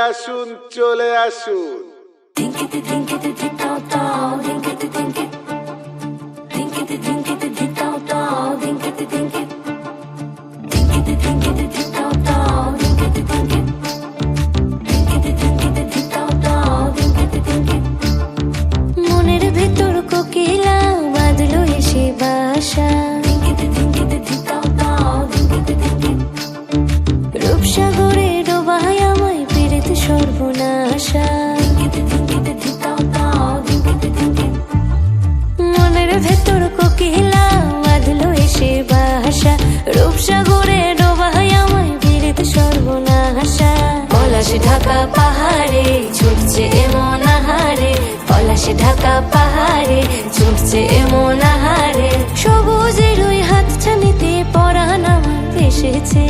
আসুন, চলে আসুন। মনের ভেতর কোকিলা বাঁধলো এসে বাসা, রূপসাগরে ডোবায় আমায় পেরেতে সর্বনাশা। মনের ভেতর কোকিলা বাঁধলো এসে বাসা, রূপসাগরে ডোবায় আমায় পেরেতে সর্বনাশা। পলাশ ঢাকা পাহাড়ে ছুটছে এমন আহারে, পলাশ ঢাকা পাহাড়ে ছুটছে এমন আহারে। সবুজের ওই হাত ছানিতে পরাণ আমার ভেসেছে,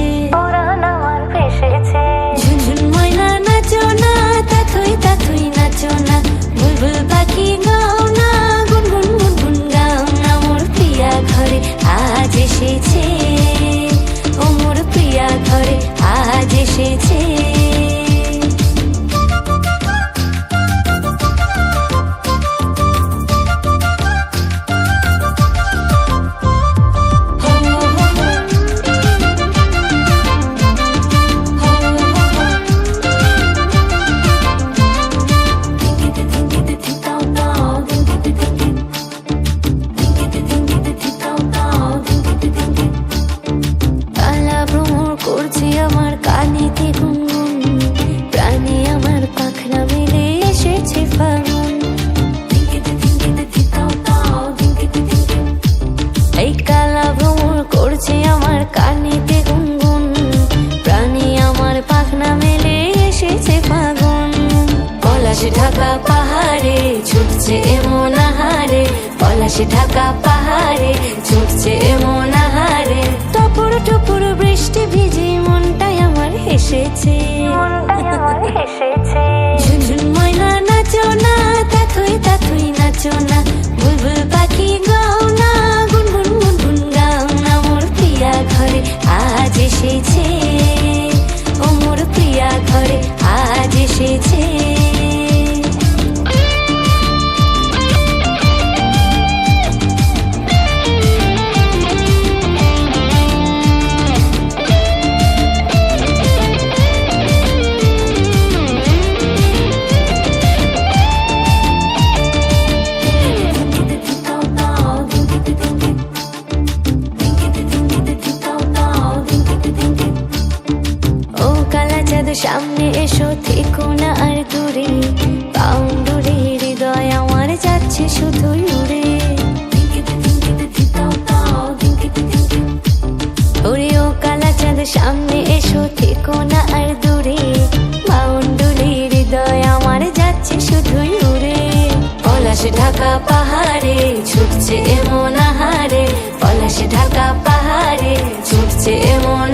ঝুনঝুন ময়না নাচো না, তাথই তাথই নাচো না, বুলবুল পাখি গাও না, গুনগুন গুনগুন গাও না। মোর প্রিয়া ঘরে আজ এসেছে, ও মোর প্রিয়া ঘরে আজ এসেছে। আমার কানেতে গুনগুন, প্রাণে আমার পাখনা মেলে এসেছে ফাগুন। এই কালা ভ্রমর করছে আমার কানেতে গুনগুন, প্রাণে আমার পাখনা মেলে এসেছে ফাগুন। পলাশ ঢাকা পাহাড়ে ছুটছে এমন আহারে, পলাশ ঢাকা পাহাড়ে ছুটছে এমন আহারে। টপুর টপুর বৃষ্টি ভিজে মনটাই আমার হেসেছে, ঝুনঝুন ময়না নাচো না, তাথই তাথই নাচো না, বুলবুল পাখি গাও না, গুনগুন গুনগুন গাও না। মোর প্রিয়া ঘরে আজ এসেছে, ও মোর প্রিয়া ঘরে আজ এসেছে। সামনে এসো, থেকো না আর দূরে, পাউন্ডুরে হৃদয় আমার যাচ্ছে শুধুই উড়ে। ওরে ও কালা চাঁদ সামনে এসো, থেকো না আর দূরে, পাউন্ডুরে হৃদয় আমার যাচ্ছে শুধুই উড়ে। পলাশ ঢাকা পাহাড়ে ছুটছে এমন আহারে, পলাশ ঢাকা পাহাড়ে ছুটছে এমন